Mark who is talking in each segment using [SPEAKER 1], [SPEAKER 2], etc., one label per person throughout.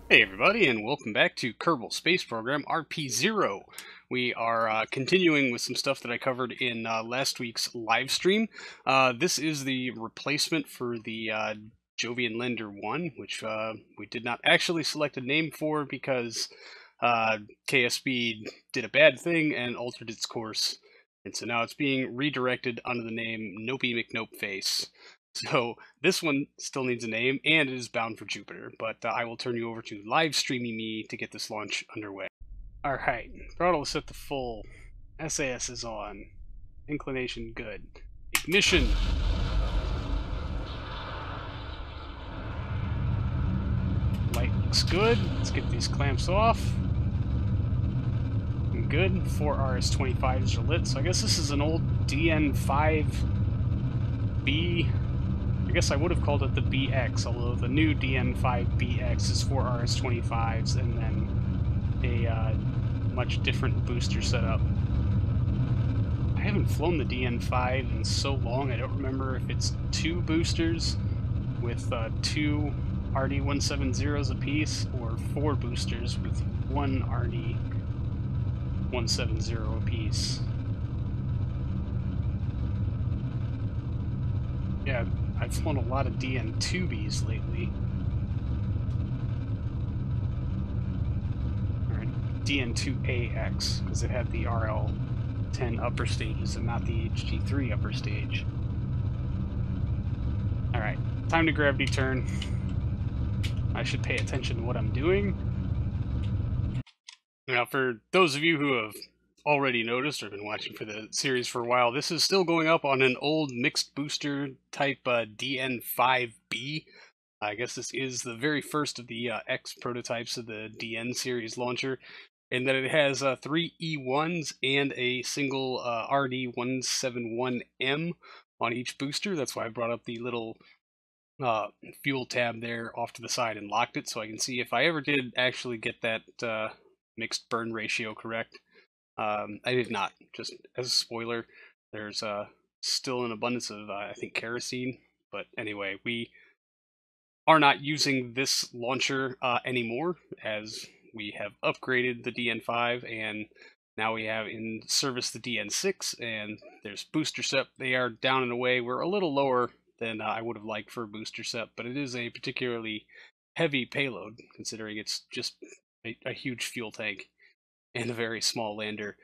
[SPEAKER 1] Hey everybody, and welcome back to Kerbal Space Program RP-0. We are continuing with some stuff that I covered in last week's live stream. This is the replacement for the Jovian Lander 1, which we did not actually select a name for because KSP did a bad thing and altered its course. And so now it's being redirected under the name Nopey McNopeface. So this one still needs a name, and it is bound for Jupiter, but I will turn you over to live streaming me to get this launch underway. Alright, throttle is set to full. SAS is on. Inclination good. Ignition! Light looks good. Let's get these clamps off. Good. 4 RS-25s are lit, so I guess this is an old DN5B. I guess I would have called it the BX, although the new DN5BX is 4 RS-25s and then a much different booster setup. I haven't flown the DN5 in so long, I don't remember if it's 2 boosters with 2 RD-170s apiece, or 4 boosters with 1 RD-170 apiece. Yeah, I've flown a lot of DN2Bs lately. Or DN2AX, because it had the RL10 upper stages and not the HG3 upper stage. Alright, time to gravity turn. I should pay attention to what I'm doing. Now, for those of you who have already noticed or been watching for the series for a while, this is still going up on an old mixed booster type DN5B. I guess this is the very first of the X prototypes of the DN series launcher, and that it has 3 E1s and a single RD-171M on each booster. That's why I brought up the little fuel tab there off to the side and locked it, so I can see if I ever did actually get that mixed burn ratio correct. I did not. Just as a spoiler, there's still an abundance of, I think, kerosene. But anyway, we are not using this launcher anymore, as we have upgraded the DN5, and now we have in service the DN6, and there's booster set. They are down and away. We're a little lower than I would have liked for a booster set, but it is a particularly heavy payload, considering it's just a huge fuel tank and a very small lander.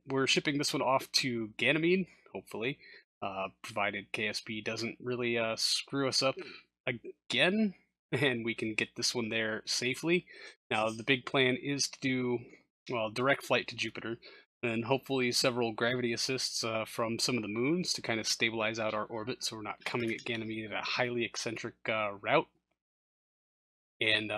[SPEAKER 1] We're shipping this one off to Ganymede, hopefully, provided KSP doesn't really screw us up again, and we can get this one there safely. Now, the big plan is to do, well, direct flight to Jupiter, and hopefully several gravity assists from some of the moons to kind of stabilize out our orbit so we're not coming at Ganymede at a highly eccentric route. And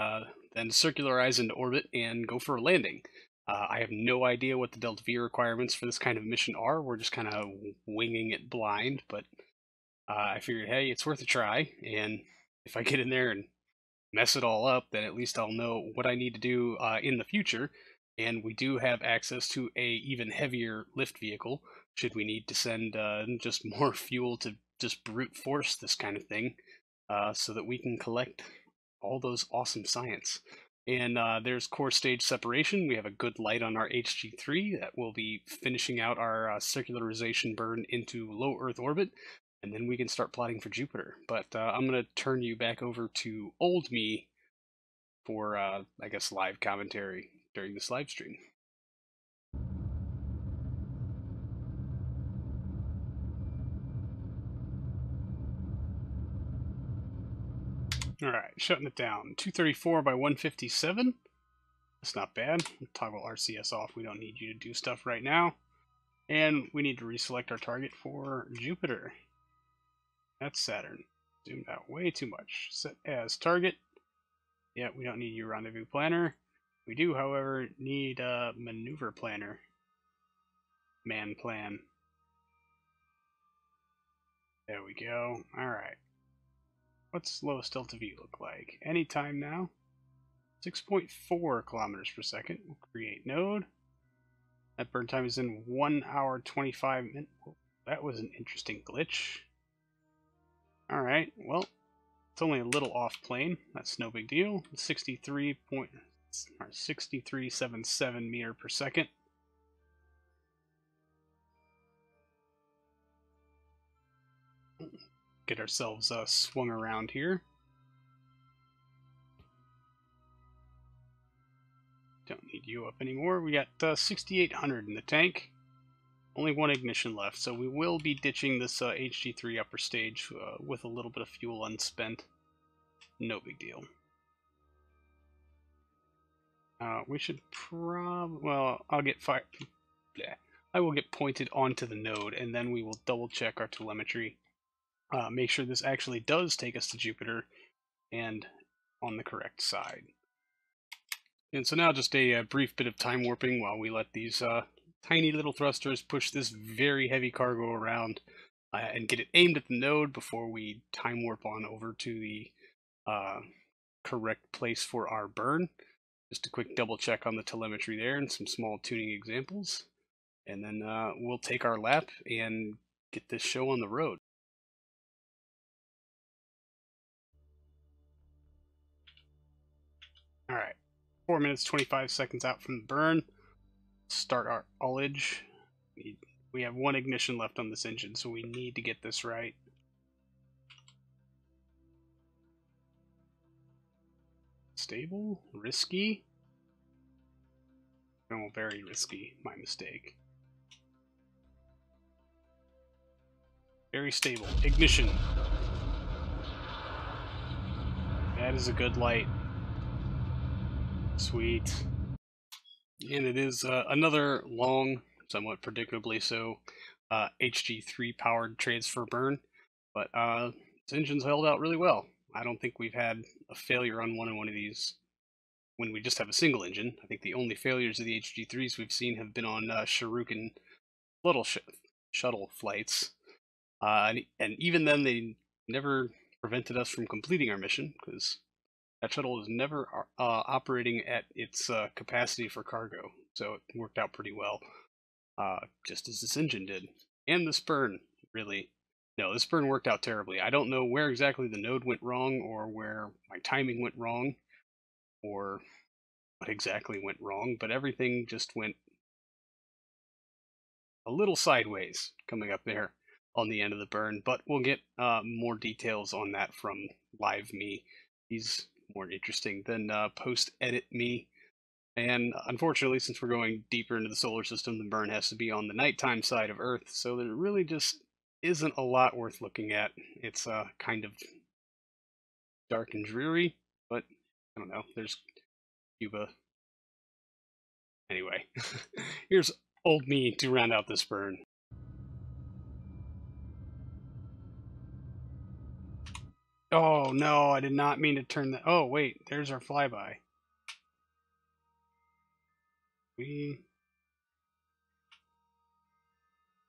[SPEAKER 1] then circularize into orbit and go for a landing. I have no idea what the Delta V requirements for this kind of mission are. We're just kind of winging it blind, but I figured, hey, it's worth a try, and if I get in there and mess it all up, then at least I'll know what I need to do in the future, and we do have access to a even heavier lift vehicle, should we need to send just more fuel to just brute force this kind of thing, so that we can collect all those awesome science. And there's core stage separation. We have a good light on our HG3 that will be finishing out our circularization burn into low Earth orbit, and then we can start plotting for Jupiter. But I'm going to turn you back over to old me for, I guess, live commentary during this live stream. Alright, shutting it down. 234 by 157. That's not bad. Toggle RCS off. We don't need you to do stuff right now. And we need to reselect our target for Jupiter. That's Saturn. Zoomed out way too much. Set as target. Yeah, we don't need your rendezvous planner. We do, however, need a maneuver planner. Man plan. There we go. Alright. What's lowest delta V look like? Anytime now. 6.4 kilometers per second. We'll create node. That burn time is in 1 hour 25 minutes. That was an interesting glitch. Alright, well, It's only a little off plane. That's no big deal. 63.77 meter per second. Get ourselves swung around here. Don't need you up anymore. We got 6,800 in the tank. Only one ignition left, so we will be ditching this HG3 upper stage with a little bit of fuel unspent. No big deal. We should well, I'll get fired. I will get pointed onto the node, and then we will double check our telemetry. Make sure this actually does take us to Jupiter and on the correct side. And so now just a brief bit of time warping while we let these tiny little thrusters push this very heavy cargo around and get it aimed at the node before we time warp on over to the correct place for our burn. Just a quick double check on the telemetry there and some small tuning examples. And then we'll take our lap and get this show on the road. Alright, 4 minutes 25 seconds out from the burn. Start our ullage. We have one ignition left on this engine, so we need to get this right. Stable? Risky? Oh, very risky. My mistake. Very stable. Ignition. That is a good light. Sweet. And it is another long, somewhat predictably so, HG3 powered transfer burn, but this engine's held out really well. I don't think we've had a failure on one of these when we just have a single engine. I think the only failures of the HG3s we've seen have been on Shuriken little shuttle flights, and even then they never prevented us from completing our mission, because that shuttle was never operating at its capacity for cargo, so it worked out pretty well, just as this engine did. And this burn, really. No, this burn worked out terribly. I don't know where exactly the node went wrong, or where my timing went wrong, or what exactly went wrong, but everything just went a little sideways coming up there on the end of the burn. But we'll get more details on that from live me. He's more interesting than post-edit me. And unfortunately, since we're going deeper into the solar system, the burn has to be on the nighttime side of Earth, so there really just isn't a lot worth looking at. It's kind of dark and dreary, but I don't know, there's Cuba. Anyway, here's old me to round out this burn. Oh no, I did not mean to turn that. Oh wait, there's our flyby.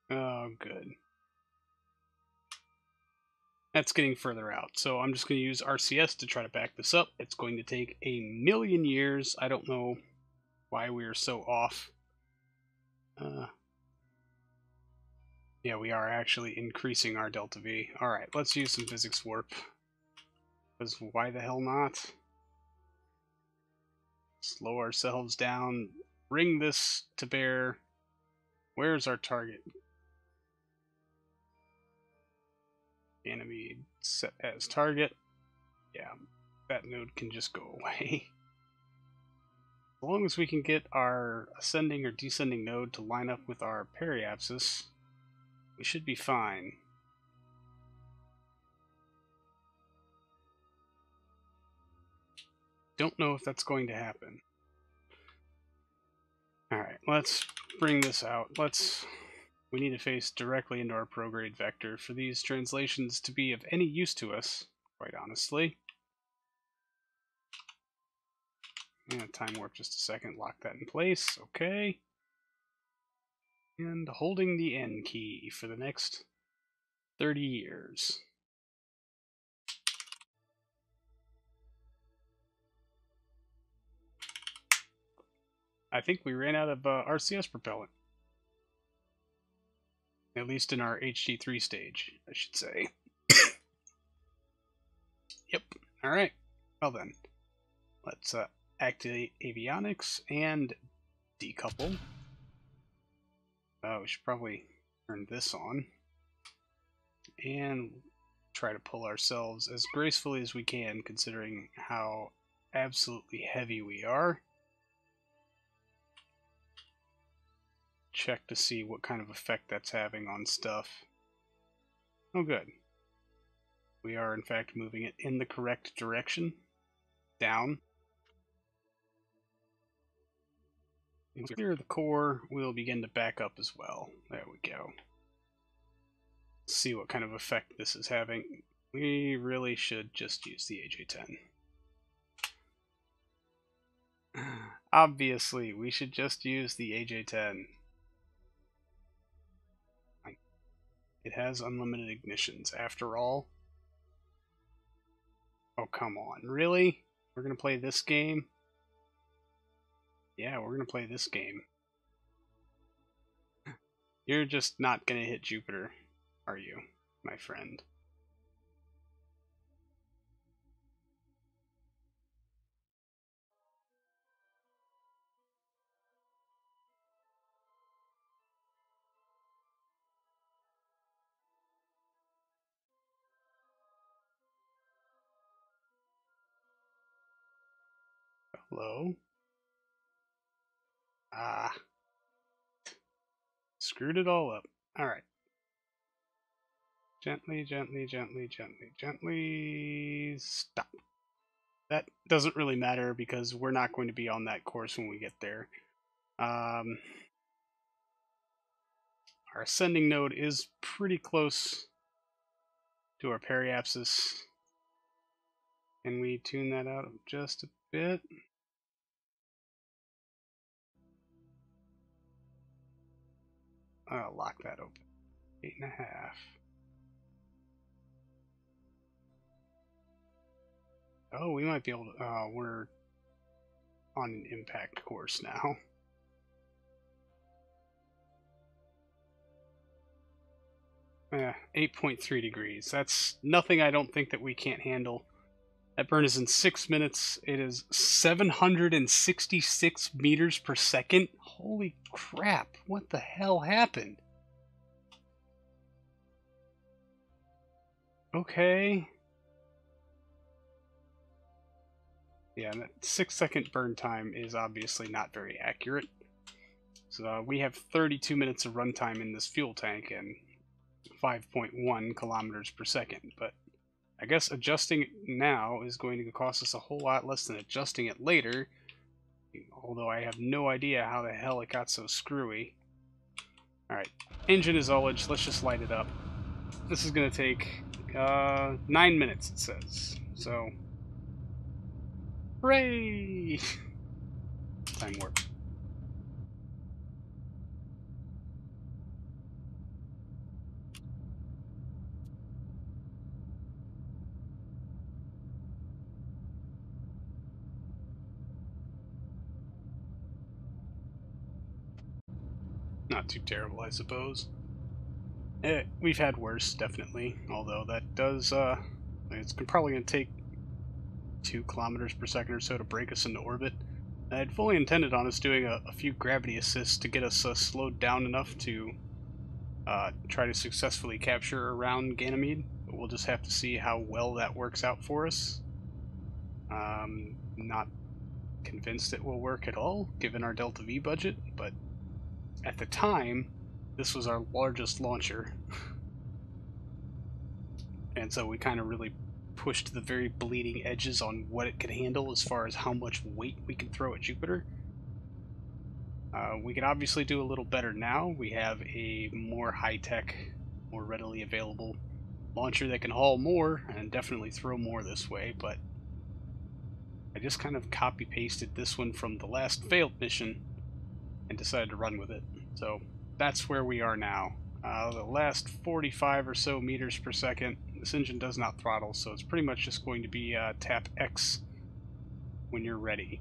[SPEAKER 1] Oh, good. That's getting further out, so I'm just going to use RCS to try to back this up. It's going to take 1,000,000 years. I don't know why we are so off. Yeah, we are actually increasing our delta V. Alright, let's use some physics warp. Because why the hell not? Slow ourselves down. Bring this to bear. Where's our target? Ganymede set as target. Yeah, that node can just go away. As long as we can get our ascending or descending node to line up with our periapsis, we should be fine. Don't know if that's going to happen. Alright, let's bring this out. We need to face directly into our prograde vector for these translations to be of any use to us, quite honestly. And time warp just a second, lock that in place, okay. And holding the N key for the next 30 years. I think we ran out of RCS propellant. At least in our HG3 stage, I should say. Yep. Alright, well then, let's activate avionics and decouple. We should probably turn this on and try to pull ourselves as gracefully as we can, considering how absolutely heavy we are. Check to see what kind of effect that's having on stuff. Oh, good. We are, in fact, moving it in the correct direction. Down. And clear the core, we'll begin to back up as well. There we go. See what kind of effect this is having. We really should just use the AJ10. Obviously, we should just use the AJ10. It has unlimited ignitions, after all. Oh, come on. Really? We're going to play this game? Yeah, we're going to play this game. You're just not going to hit Jupiter, are you, my friend? Hello? Ah. Screwed it all up. Alright. Gently, gently, gently, gently, gently. Stop. That doesn't really matter because we're not going to be on that course when we get there. Our ascending node is pretty close to our periapsis. Can we tune that out just a bit? I'll lock that open. 8.5. Oh, we might be able to. We're on an impact course now. Yeah, 8.3 degrees. That's nothing I don't think that we can't handle. That burn is in 6 minutes. It is 766 meters per second. Holy crap, what the hell happened? Okay. Yeah, that 6-second burn time is obviously not very accurate. So we have 32 minutes of runtime in this fuel tank and 5.1 kilometers per second, but I guess adjusting it now is going to cost us a whole lot less than adjusting it later, although I have no idea how the hell it got so screwy. Alright, engine is ullage, let's just light it up. This is going to take 9 minutes, it says, so hooray! Time warp. Not too terrible, I suppose. We've had worse, definitely, although that does, it's probably going to take 2 kilometers per second or so to break us into orbit. I had fully intended on us doing a few gravity assists to get us slowed down enough to try to successfully capture around Ganymede, but we'll just have to see how well that works out for us. Not convinced it will work at all, given our Delta V budget, but at the time, this was our largest launcher. And so we kind of really pushed the very bleeding edges on what it could handle as far as how much weight we can throw at Jupiter. We could obviously do a little better now. We have a more high-tech, more readily available launcher that can haul more and definitely throw more this way, but I just kind of copy-pasted this one from the last failed mission and decided to run with it. So that's where we are now. The last 45 or so meters per second, this engine does not throttle, so it's pretty much just going to be tap X when you're ready.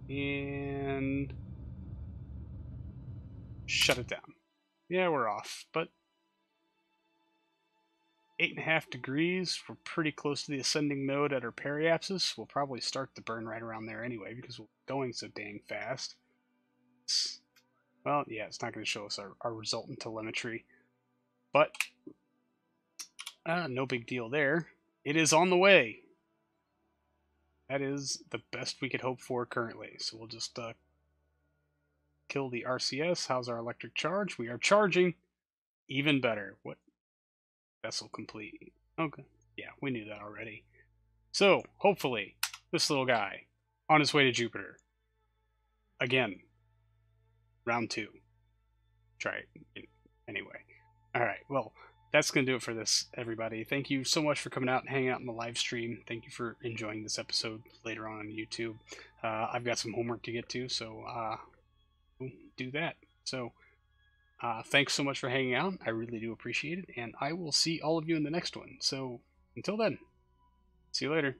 [SPEAKER 1] And shut it down. Yeah, we're off, but 8.5 degrees. We're pretty close to the ascending node at our periapsis. We'll probably start the burn right around there anyway because we're going so dang fast. Well, yeah, it's not going to show us our resultant telemetry, but no big deal there. It is on the way. That is the best we could hope for currently. So we'll just kill the RCS. How's our electric charge? We are charging. Even better. What? Vessel complete. Okay. Yeah, we knew that already. So, hopefully, this little guy on his way to Jupiter. Again. Round 2. Try it. Anyway. Alright, well, that's going to do it for this, everybody. Thank you so much for coming out and hanging out in the live stream. Thank you for enjoying this episode later on YouTube. I've got some homework to get to, so we'll do that. So, thanks so much for hanging out. I really do appreciate it, and I will see all of you in the next one. So, until then, see you later.